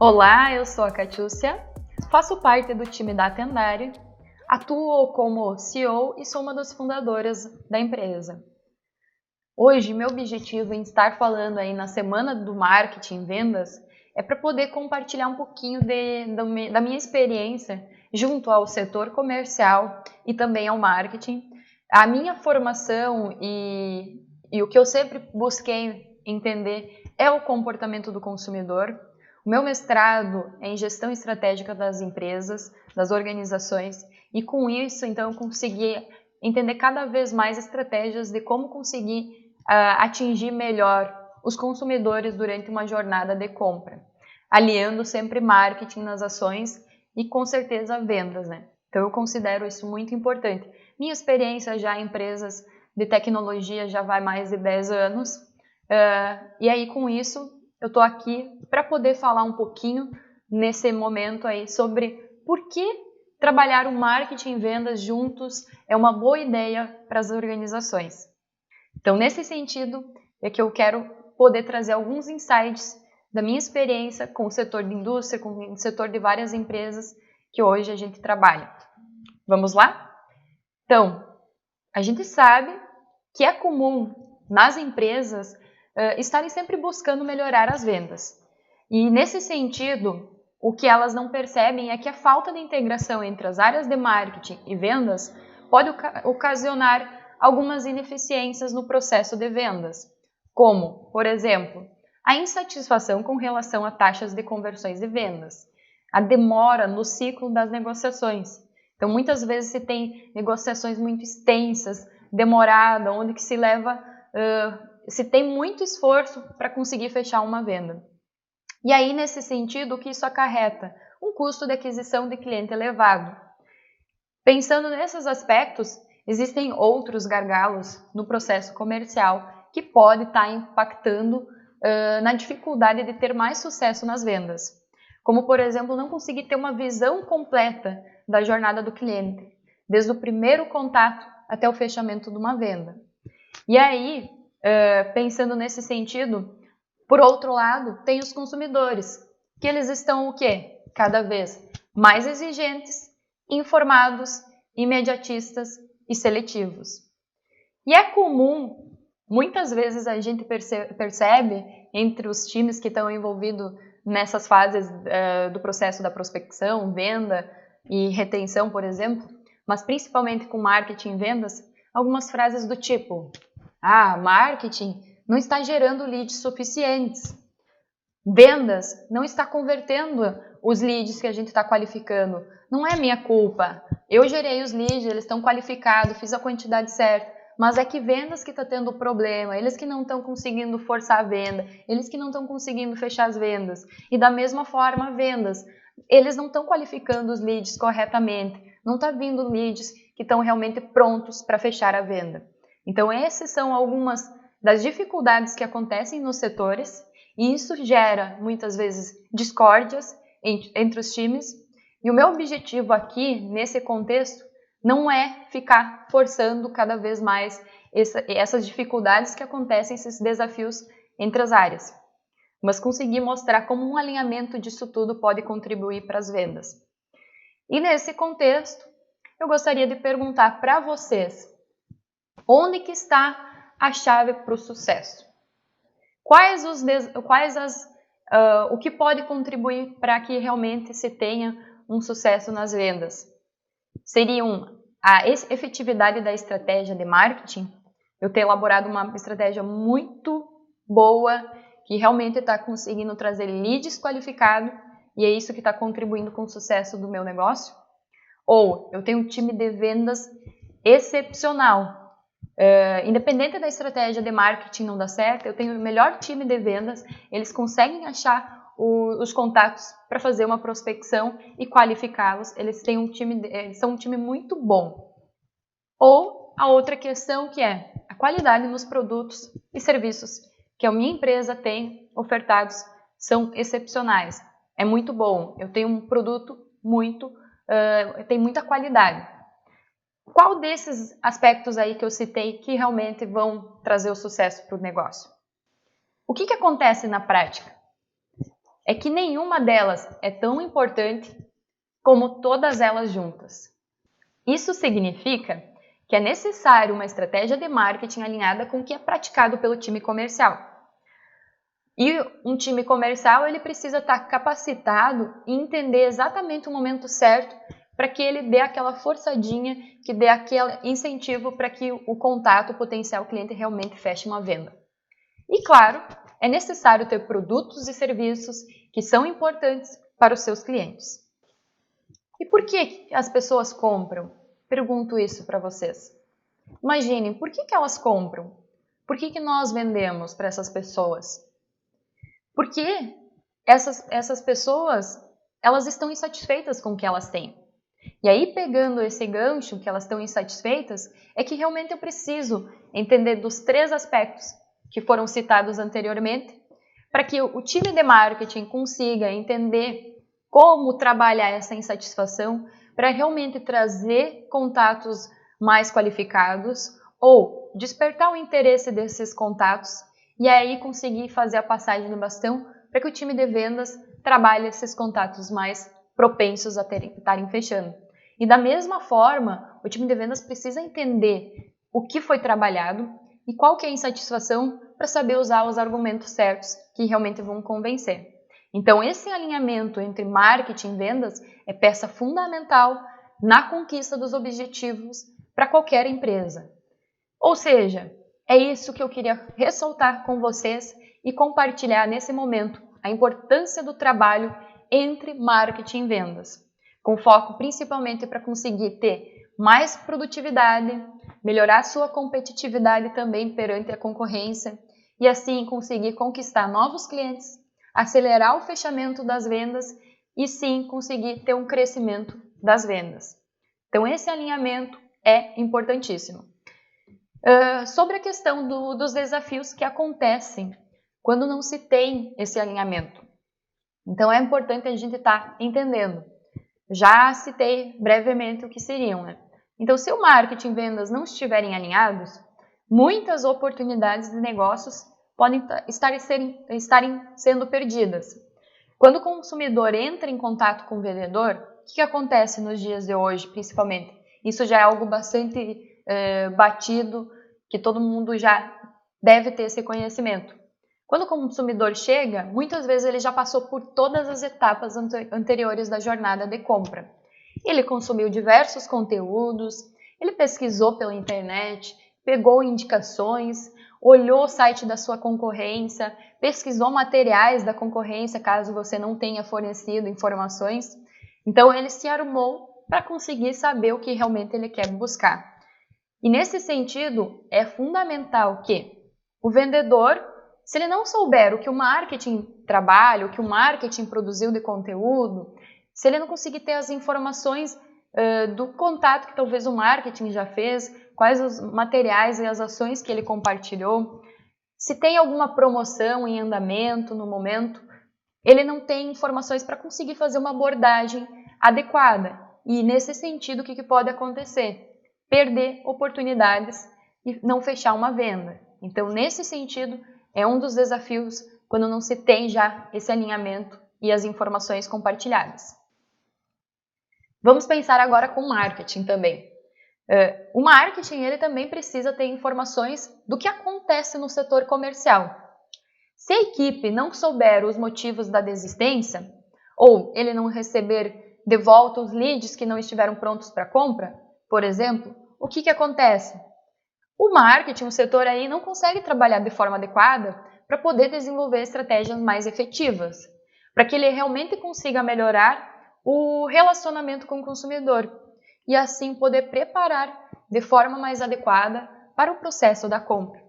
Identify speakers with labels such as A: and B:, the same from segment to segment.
A: Olá, eu sou a Catiúcia, faço parte do time da Atendare, atuo como CEO e sou uma das fundadoras da empresa. Hoje, meu objetivo em estar falando aí na Semana do Marketing e Vendas é para poder compartilhar um pouquinho da minha experiência junto ao setor comercial e também ao marketing, a minha formação e o que eu sempre busquei entender é o comportamento do consumidor. O meu mestrado é em gestão estratégica das empresas, das organizações, e com isso, então, eu consegui entender cada vez mais estratégias de como conseguir atingir melhor os consumidores durante uma jornada de compra, aliando sempre marketing nas ações e, com certeza, vendas, né? Então, eu considero isso muito importante. Minha experiência já em empresas de tecnologia já vai mais de 10 anos, e aí, com isso, eu estou aqui para poder falar um pouquinho nesse momento aí sobre por que trabalhar o marketing e vendas juntos é uma boa ideia para as organizações. Então, nesse sentido, é que eu quero poder trazer alguns insights da minha experiência com o setor de indústria, com o setor de várias empresas que hoje a gente trabalha. Vamos lá? Então, a gente sabe que é comum nas empresas estarem sempre buscando melhorar as vendas. E nesse sentido, o que elas não percebem é que a falta de integração entre as áreas de marketing e vendas pode ocasionar algumas ineficiências no processo de vendas, como, por exemplo, a insatisfação com relação a taxas de conversões de vendas, a demora no ciclo das negociações. Então, muitas vezes se tem negociações muito extensas, demorada, onde que se tem muito esforço para conseguir fechar uma venda. E aí, nesse sentido, o que isso acarreta? Um custo de aquisição de cliente elevado. Pensando nesses aspectos, existem outros gargalos no processo comercial que pode estar impactando na dificuldade de ter mais sucesso nas vendas. Como, por exemplo, não conseguir ter uma visão completa da jornada do cliente, desde o primeiro contato até o fechamento de uma venda. E aí, pensando nesse sentido, por outro lado, tem os consumidores, que eles estão o quê? Cada vez mais exigentes, informados, imediatistas e seletivos. E é comum, muitas vezes a gente percebe entre os times que estão envolvidos nessas fases do processo da prospecção, venda e retenção, por exemplo, mas principalmente com marketing e vendas, algumas frases do tipo: marketing não está gerando leads suficientes. Vendas não está convertendo os leads que a gente está qualificando. Não é minha culpa. Eu gerei os leads, eles estão qualificados, fiz a quantidade certa. Mas é que vendas que está tendo problema, eles que não estão conseguindo forçar a venda, eles que não estão conseguindo fechar as vendas. E da mesma forma, vendas, eles não estão qualificando os leads corretamente. Não está vindo leads que estão realmente prontos para fechar a venda. Então, essas são algumas das dificuldades que acontecem nos setores, e isso gera, muitas vezes, discórdias entre os times. E o meu objetivo aqui, nesse contexto, não é ficar forçando cada vez mais essas dificuldades que acontecem, esses desafios entre as áreas, mas conseguir mostrar como um alinhamento disso tudo pode contribuir para as vendas. E nesse contexto, eu gostaria de perguntar para vocês, onde que está a chave para o sucesso? O que pode contribuir para que realmente se tenha um sucesso nas vendas? Seriam a efetividade da estratégia de marketing, eu ter elaborado uma estratégia muito boa, que realmente está conseguindo trazer leads qualificados, e é isso que está contribuindo com o sucesso do meu negócio? Ou eu tenho um time de vendas excepcional, independente da estratégia de marketing não dar certo, eu tenho o melhor time de vendas, eles conseguem achar os contatos para fazer uma prospecção e qualificá-los, eles são um time muito bom. Ou a outra questão, que é a qualidade nos produtos e serviços que a minha empresa tem ofertados, são excepcionais. É muito bom, eu tenho um produto tem muita qualidade. Qual desses aspectos aí que eu citei que realmente vão trazer o sucesso para o negócio? O que acontece na prática? é que nenhuma delas é tão importante como todas elas juntas. Isso significa que é necessário uma estratégia de marketing alinhada com o que é praticado pelo time comercial. E um time comercial ele precisa estar capacitado e entender exatamente o momento certo para que ele dê aquela forçadinha, que dê aquele incentivo para que o contato, o potencial cliente realmente feche uma venda. E claro, é necessário ter produtos e serviços que são importantes para os seus clientes. E por que as pessoas compram? Pergunto isso para vocês. Imaginem, por que elas compram? Por que nós vendemos para essas pessoas? Porque essas pessoas, elas estão insatisfeitas com o que elas têm. E aí, pegando esse gancho que elas estão insatisfeitas, é que realmente eu preciso entender dos 3 aspectos que foram citados anteriormente, para que o time de marketing consiga entender como trabalhar essa insatisfação para realmente trazer contatos mais qualificados ou despertar o interesse desses contatos e aí conseguir fazer a passagem do bastão para que o time de vendas trabalhe esses contatos mais propensos a estarem fechando. E da mesma forma, o time de vendas precisa entender o que foi trabalhado e qual que é a insatisfação para saber usar os argumentos certos que realmente vão convencer. Então, esse alinhamento entre marketing e vendas é peça fundamental na conquista dos objetivos para qualquer empresa. Ou seja, é isso que eu queria ressaltar com vocês e compartilhar nesse momento a importância do trabalho entre marketing e vendas, com foco principalmente para conseguir ter mais produtividade, melhorar sua competitividade também perante a concorrência e assim conseguir conquistar novos clientes, acelerar o fechamento das vendas e sim conseguir ter um crescimento das vendas. Então esse alinhamento é importantíssimo. Sobre a questão dos desafios que acontecem quando não se tem esse alinhamento. Então é importante a gente estar entendendo. Já citei brevemente o que seriam, né? Então, se o marketing e vendas não estiverem alinhados, muitas oportunidades de negócios podem estarem sendo perdidas. Quando o consumidor entra em contato com o vendedor, o que acontece nos dias de hoje, principalmente? Isso já é algo bastante batido, que todo mundo já deve ter esse conhecimento. Quando o consumidor chega, muitas vezes ele já passou por todas as etapas anteriores da jornada de compra. Ele consumiu diversos conteúdos, ele pesquisou pela internet, pegou indicações, olhou o site da sua concorrência, pesquisou materiais da concorrência caso você não tenha fornecido informações. Então ele se armou para conseguir saber o que realmente ele quer buscar. E nesse sentido, é fundamental que o vendedor, se ele não souber o que o marketing trabalha, o que o marketing produziu de conteúdo, se ele não conseguir ter as informações do contato que talvez o marketing já fez, quais os materiais e as ações que ele compartilhou, se tem alguma promoção em andamento no momento, ele não tem informações para conseguir fazer uma abordagem adequada. E nesse sentido, o que pode acontecer? Perder oportunidades e não fechar uma venda. Então, nesse sentido, é um dos desafios quando não se tem já esse alinhamento e as informações compartilhadas. Vamos pensar agora com o marketing também. O marketing ele também precisa ter informações do que acontece no setor comercial. Se a equipe não souber os motivos da desistência, ou ele não receber de volta os leads que não estiveram prontos para compra, por exemplo, o que acontece? O marketing, o setor aí, não consegue trabalhar de forma adequada para poder desenvolver estratégias mais efetivas, para que ele realmente consiga melhorar o relacionamento com o consumidor e assim poder preparar de forma mais adequada para o processo da compra.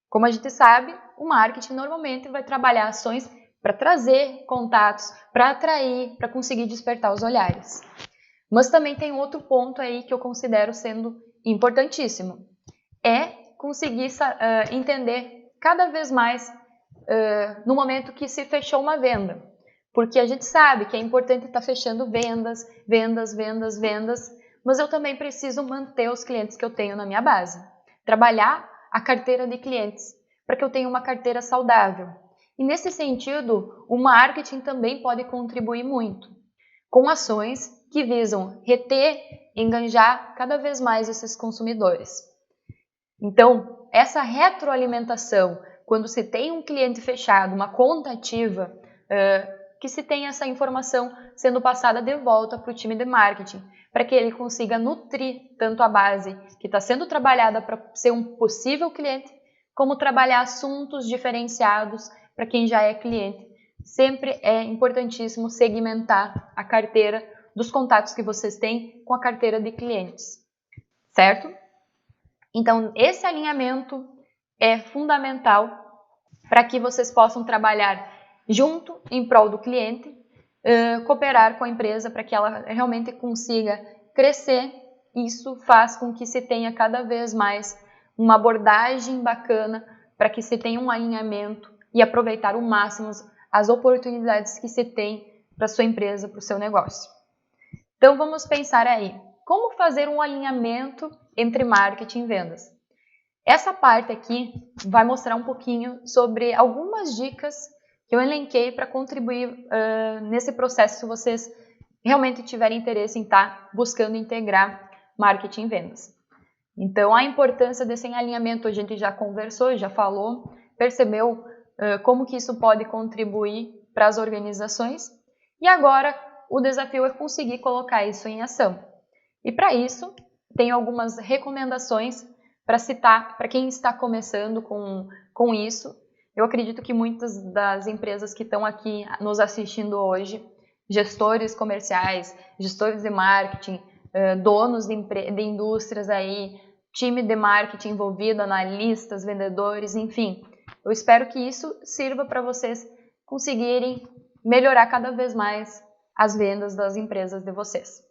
A: Como a gente sabe, o marketing normalmente vai trabalhar ações para trazer contatos, para atrair, para conseguir despertar os olhares. Mas também tem outro ponto aí que eu considero sendo importantíssimo. É conseguir entender cada vez mais no momento que se fechou uma venda. Porque a gente sabe que é importante estar fechando vendas, mas eu também preciso manter os clientes que eu tenho na minha base. Trabalhar a carteira de clientes, para que eu tenha uma carteira saudável. E nesse sentido, o marketing também pode contribuir muito, com ações que visam reter e enganjar cada vez mais esses consumidores. Então, essa retroalimentação, quando se tem um cliente fechado, uma conta ativa, que se tem essa informação sendo passada de volta para o time de marketing, para que ele consiga nutrir tanto a base que está sendo trabalhada para ser um possível cliente, como trabalhar assuntos diferenciados para quem já é cliente. Sempre é importantíssimo segmentar a carteira dos contatos que vocês têm com a carteira de clientes, certo? Então, esse alinhamento é fundamental para que vocês possam trabalhar junto em prol do cliente, cooperar com a empresa para que ela realmente consiga crescer. Isso faz com que se tenha cada vez mais uma abordagem bacana para que se tenha um alinhamento e aproveitar ao máximo as oportunidades que se tem para a sua empresa, para o seu negócio. Então vamos pensar aí, como fazer um alinhamento entre marketing e vendas? Essa parte aqui vai mostrar um pouquinho sobre algumas dicas que eu elenquei para contribuir nesse processo se vocês realmente tiverem interesse em estar buscando integrar marketing e vendas. Então, a importância desse alinhamento, a gente já conversou, já falou, percebeu como que isso pode contribuir para as organizações. E agora, o desafio é conseguir colocar isso em ação. E para isso, tem algumas recomendações para citar para quem está começando com isso. Eu acredito que muitas das empresas que estão aqui nos assistindo hoje, gestores comerciais, gestores de marketing, donos de indústrias aí, time de marketing envolvido, analistas, vendedores, enfim. Eu espero que isso sirva para vocês conseguirem melhorar cada vez mais as vendas das empresas de vocês.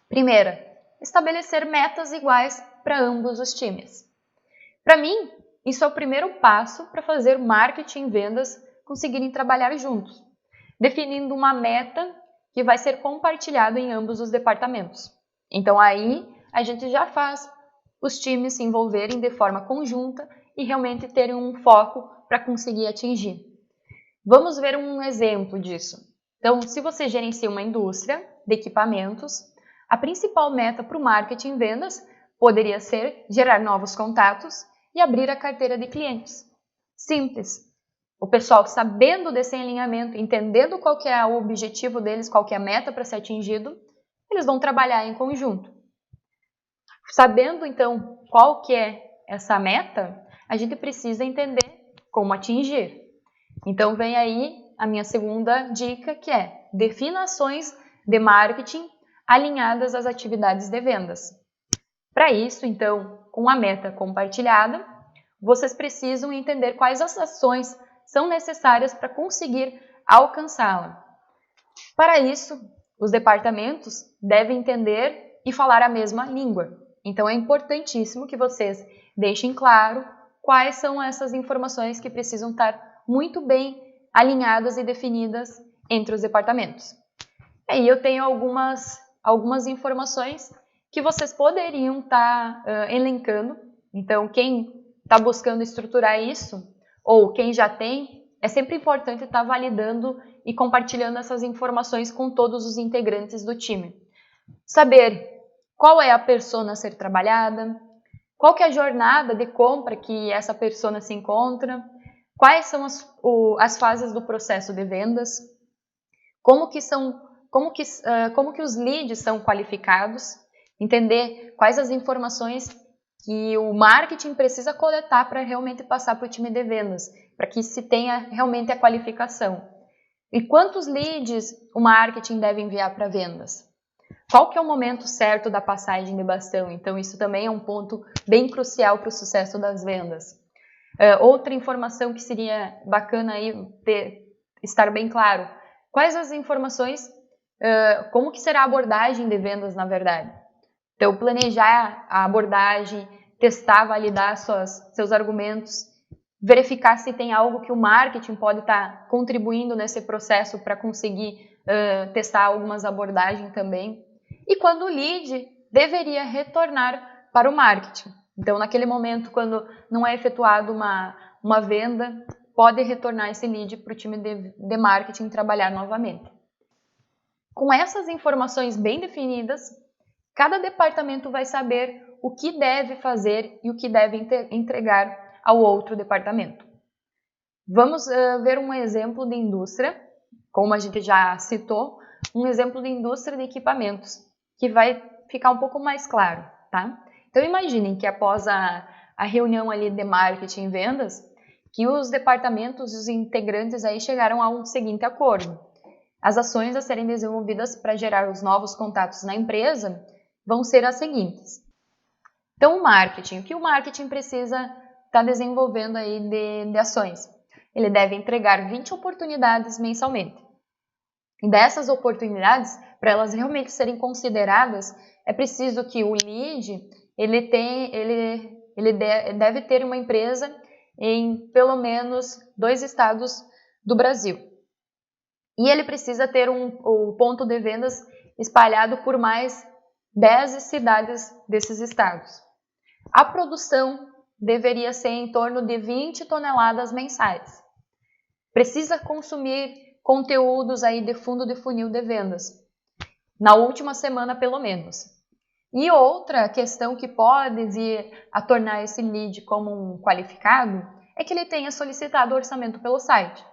A: Primeira, estabelecer metas iguais para ambos os times. Para mim, isso é o primeiro passo para fazer marketing e vendas conseguirem trabalhar juntos, definindo uma meta que vai ser compartilhada em ambos os departamentos. Então aí a gente já faz os times se envolverem de forma conjunta e realmente terem um foco para conseguir atingir. Vamos ver um exemplo disso. Então, se você gerencia uma indústria de equipamentos, a principal meta para o marketing e vendas poderia ser gerar novos contatos e abrir a carteira de clientes. Simples. O pessoal sabendo desse alinhamento, entendendo qual que é o objetivo deles, qual que é a meta para ser atingido, eles vão trabalhar em conjunto. Sabendo, então, qual que é essa meta, a gente precisa entender como atingir. Então, vem aí a minha segunda dica, que é defina ações de marketing alinhadas às atividades de vendas. Para isso, então, com a meta compartilhada, vocês precisam entender quais as ações são necessárias para conseguir alcançá-la. Para isso, os departamentos devem entender e falar a mesma língua. Então, é importantíssimo que vocês deixem claro quais são essas informações que precisam estar muito bem alinhadas e definidas entre os departamentos. Aí eu tenho algumas informações que vocês poderiam estar elencando. Então, quem está buscando estruturar isso, ou quem já tem, é sempre importante estar validando e compartilhando essas informações com todos os integrantes do time. Saber qual é a persona a ser trabalhada, qual que é a jornada de compra que essa persona se encontra, quais são as fases do processo de vendas, como que os leads são qualificados, entender quais as informações que o marketing precisa coletar para realmente passar para o time de vendas, para que se tenha realmente a qualificação. E quantos leads o marketing deve enviar para vendas? Qual que é o momento certo da passagem de bastão? Então, isso também é um ponto bem crucial para o sucesso das vendas. Outra informação que seria bacana aí estar bem claro, quais as informações, como que será a abordagem de vendas na verdade? Então, planejar a abordagem, testar, validar seus argumentos, verificar se tem algo que o marketing pode estar contribuindo nesse processo para conseguir testar algumas abordagens também. E quando o lead deveria retornar para o marketing. Então, naquele momento, quando não é efetuada uma venda, pode retornar esse lead para o time de marketing trabalhar novamente. Com essas informações bem definidas, cada departamento vai saber o que deve fazer e o que deve entregar ao outro departamento. Vamos ver um exemplo de indústria, como a gente já citou, um exemplo de indústria de equipamentos, que vai ficar um pouco mais claro, tá? Então imaginem que após a reunião ali de marketing e vendas, que os departamentos, os integrantes aí chegaram ao seguinte acordo. As ações a serem desenvolvidas para gerar os novos contatos na empresa vão ser as seguintes. Então, o que o marketing precisa estar desenvolvendo aí de ações? Ele deve entregar 20 oportunidades mensalmente. E dessas oportunidades, para elas realmente serem consideradas, é preciso que o lead ele deve ter uma empresa em pelo menos 2 estados do Brasil. E ele precisa ter um ponto de vendas espalhado por mais 10 cidades desses estados. A produção deveria ser em torno de 20 toneladas mensais. Precisa consumir conteúdos aí de fundo de funil de vendas, na última semana pelo menos. E outra questão que pode vir a tornar esse lead como um qualificado é que ele tenha solicitado orçamento pelo site.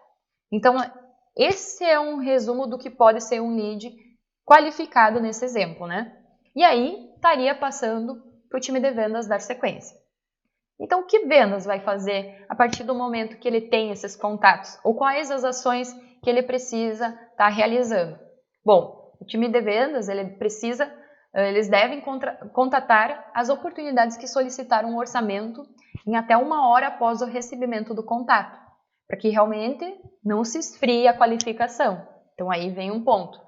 A: Então, esse é um resumo do que pode ser um lead qualificado nesse exemplo, né? E aí, estaria passando para o time de vendas dar sequência. Então, o que vendas vai fazer a partir do momento que ele tem esses contatos? Ou quais as ações que ele precisa estar realizando? Bom, o time de vendas, eles devem contatar as oportunidades que solicitaram um orçamento em até 1 hora após o recebimento do contato, para que realmente não se esfrie a qualificação. Então, aí vem um ponto.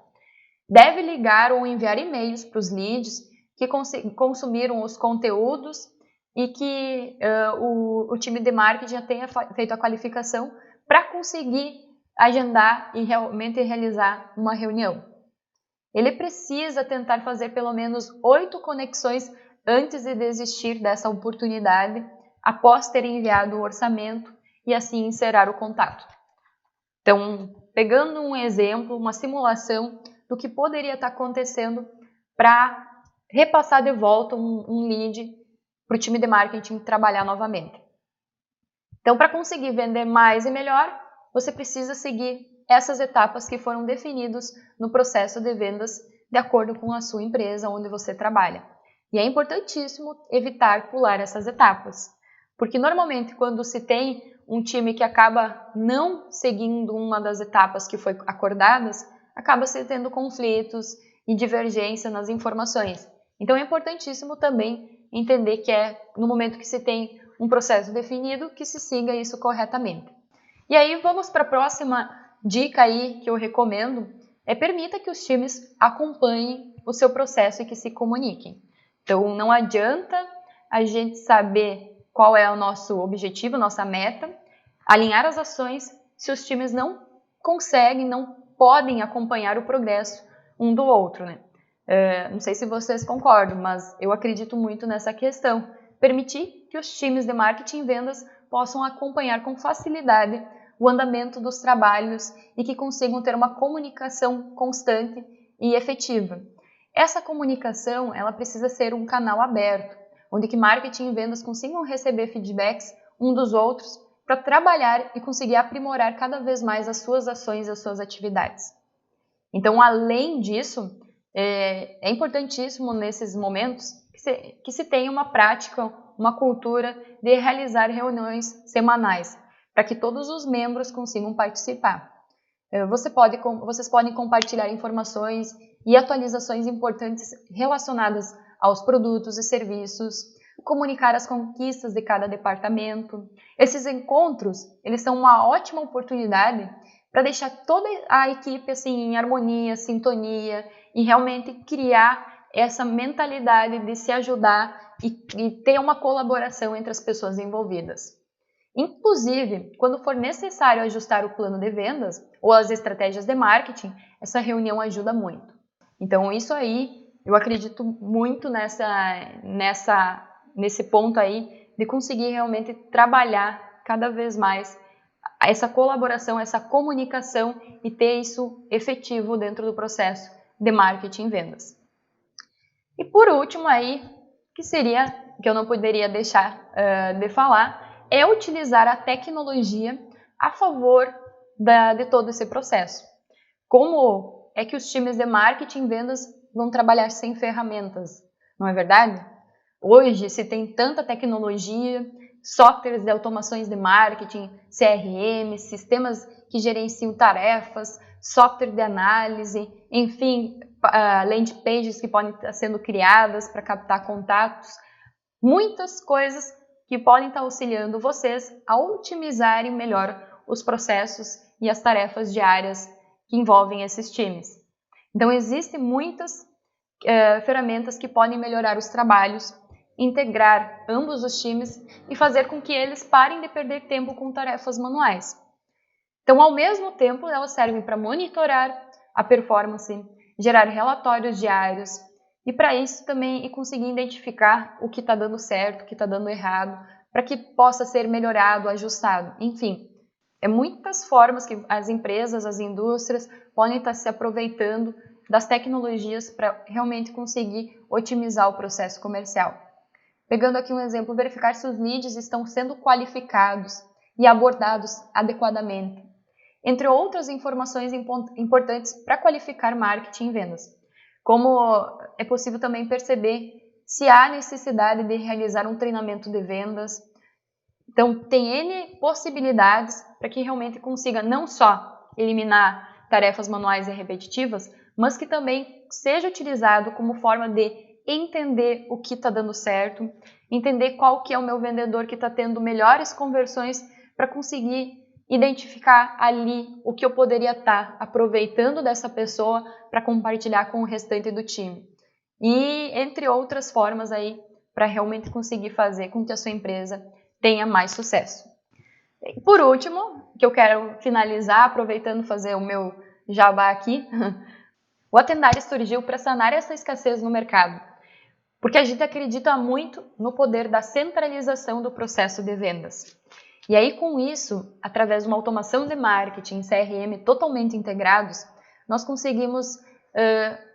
A: Deve ligar ou enviar e-mails para os leads que consumiram os conteúdos e que o time de marketing já tenha feito a qualificação para conseguir agendar e realmente realizar uma reunião. Ele precisa tentar fazer pelo menos 8 conexões antes de desistir dessa oportunidade, após ter enviado o orçamento e assim encerrar o contato. Então, pegando um exemplo, uma simulação do que poderia estar acontecendo para repassar de volta um lead para o time de marketing trabalhar novamente. Então, para conseguir vender mais e melhor, você precisa seguir essas etapas que foram definidas no processo de vendas de acordo com a sua empresa onde você trabalha. E é importantíssimo evitar pular essas etapas, porque normalmente quando se tem um time que acaba não seguindo uma das etapas que foi acordadas, acaba se tendo conflitos e divergência nas informações. Então é importantíssimo também entender que é no momento que se tem um processo definido que se siga isso corretamente. E aí vamos para a próxima dica aí que eu recomendo, permita que os times acompanhem o seu processo e que se comuniquem. Então não adianta a gente saber qual é o nosso objetivo, nossa meta, alinhar as ações se os times não conseguem, não podem acompanhar o progresso um do outro, né? Não sei se vocês concordam, mas eu acredito muito nessa questão. Permitir que os times de marketing e vendas possam acompanhar com facilidade o andamento dos trabalhos e que consigam ter uma comunicação constante e efetiva. Essa comunicação, ela precisa ser um canal aberto, onde que marketing e vendas consigam receber feedbacks um dos outros para trabalhar e conseguir aprimorar cada vez mais as suas ações e as suas atividades. Então, além disso, é importantíssimo nesses momentos que se tenha uma prática, uma cultura de realizar reuniões semanais, para que todos os membros consigam participar. Vocês podem compartilhar informações e atualizações importantes relacionadas aos produtos e serviços, comunicar as conquistas de cada departamento. Esses encontros, eles são uma ótima oportunidade para deixar toda a equipe assim, em harmonia, sintonia e realmente criar essa mentalidade de se ajudar e ter uma colaboração entre as pessoas envolvidas. Inclusive, quando for necessário ajustar o plano de vendas ou as estratégias de marketing, essa reunião ajuda muito. Então, isso aí, eu acredito muito nesse ponto aí de conseguir realmente trabalhar cada vez mais essa colaboração, essa comunicação e ter isso efetivo dentro do processo de marketing e vendas. E por último aí, que eu não poderia deixar de falar, é utilizar a tecnologia a favor de todo esse processo. Como é que os times de marketing e vendas vão trabalhar sem ferramentas, não é verdade? Hoje se tem tanta tecnologia, softwares de automações de marketing, CRM, sistemas que gerenciam tarefas, software de análise, enfim, landing pages que podem estar sendo criadas para captar contatos, muitas coisas que podem estar auxiliando vocês a otimizarem melhor os processos e as tarefas diárias que envolvem esses times. Então, existem muitas ferramentas que podem melhorar os trabalhos, integrar ambos os times e fazer com que eles parem de perder tempo com tarefas manuais. Então, ao mesmo tempo, elas servem para monitorar a performance, gerar relatórios diários e para isso também conseguir identificar o que está dando certo, o que está dando errado, para que possa ser melhorado, ajustado. Enfim, muitas formas que as empresas, as indústrias podem estar se aproveitando das tecnologias para realmente conseguir otimizar o processo comercial. Pegando aqui um exemplo, verificar se os leads estão sendo qualificados e abordados adequadamente, entre outras informações importantes para qualificar marketing e vendas. Como é possível também perceber se há necessidade de realizar um treinamento de vendas. Então, tem N possibilidades para que realmente consiga não só eliminar tarefas manuais e repetitivas, mas que também seja utilizado como forma de entender o que está dando certo, entender qual que é o meu vendedor que está tendo melhores conversões para conseguir identificar ali o que eu poderia estar aproveitando dessa pessoa para compartilhar com o restante do time. E entre outras formas aí para realmente conseguir fazer com que a sua empresa tenha mais sucesso. E por último, que eu quero finalizar aproveitando fazer o meu jabá aqui, o Atendari surgiu para sanar essa escassez no mercado, porque a gente acredita muito no poder da centralização do processo de vendas. E aí com isso, através de uma automação de marketing e CRM totalmente integrados, nós conseguimos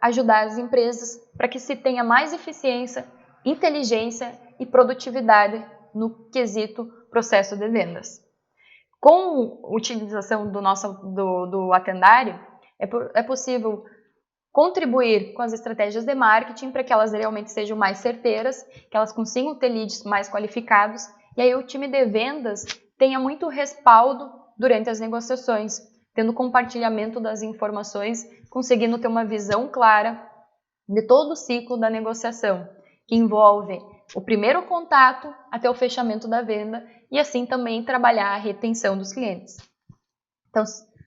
A: ajudar as empresas para que se tenha mais eficiência, inteligência e produtividade no quesito processo de vendas. Com a utilização do Atendari, é possível contribuir com as estratégias de marketing para que elas realmente sejam mais certeiras, que elas consigam ter leads mais qualificados e aí o time de vendas tenha muito respaldo durante as negociações, tendo compartilhamento das informações, conseguindo ter uma visão clara de todo o ciclo da negociação, que envolve o primeiro contato até o fechamento da venda e assim também trabalhar a retenção dos clientes. Então,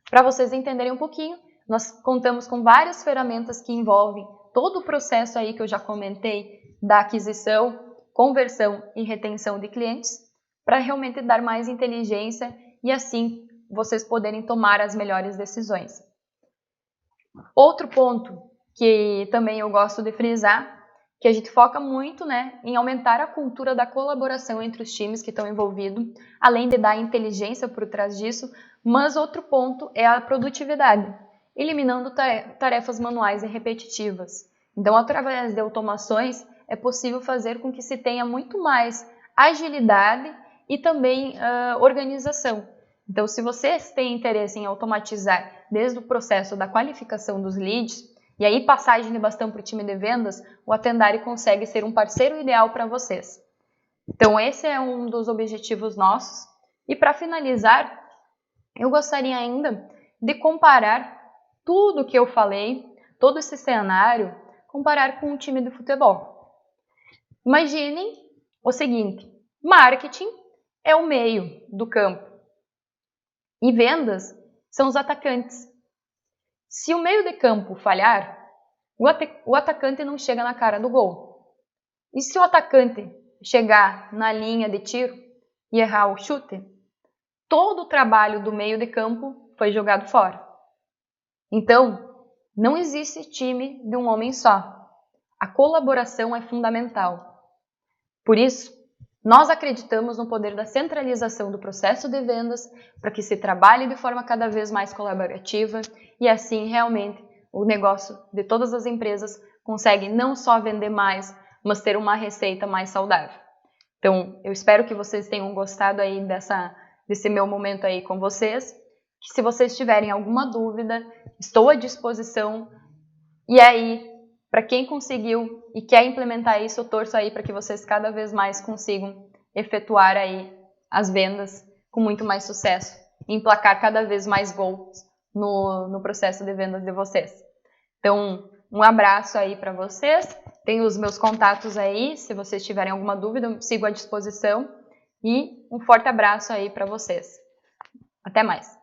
A: para vocês entenderem um pouquinho, nós contamos com várias ferramentas que envolvem todo o processo aí que eu já comentei da aquisição, conversão e retenção de clientes, para realmente dar mais inteligência e assim vocês poderem tomar as melhores decisões. Outro ponto que também eu gosto de frisar, que a gente foca muito, em aumentar a cultura da colaboração entre os times que estão envolvidos, além de dar inteligência por trás disso, mas outro ponto é a produtividade, eliminando tarefas manuais e repetitivas. Então, através de automações, é possível fazer com que se tenha muito mais agilidade e também organização. Então, se vocês têm interesse em automatizar desde o processo da qualificação dos leads, e aí passagem de bastão para o time de vendas, o Atendari consegue ser um parceiro ideal para vocês. Então, esse é um dos objetivos nossos. E para finalizar, eu gostaria ainda de comparar tudo que eu falei, todo esse cenário, comparar com um time de futebol. Imaginem o seguinte, marketing é o meio do campo e vendas são os atacantes. Se o meio de campo falhar, o atacante não chega na cara do gol. E se o atacante chegar na linha de tiro e errar o chute, todo o trabalho do meio de campo foi jogado fora. Então, não existe time de um homem só. A colaboração é fundamental. Por isso, Nós acreditamos no poder da centralização do processo de vendas para que se trabalhe de forma cada vez mais colaborativa e assim realmente o negócio de todas as empresas consegue não só vender mais, mas ter uma receita mais saudável. Então, eu espero que vocês tenham gostado aí desse meu momento aí com vocês. Que se vocês tiverem alguma dúvida, estou à disposição. E aí, para quem conseguiu e quer implementar isso, eu torço aí para que vocês cada vez mais consigam efetuar aí as vendas com muito mais sucesso e emplacar cada vez mais gols no processo de vendas de vocês. Então, um abraço aí para vocês. Tem os meus contatos aí, se vocês tiverem alguma dúvida, eu sigo à disposição. E um forte abraço aí para vocês. Até mais!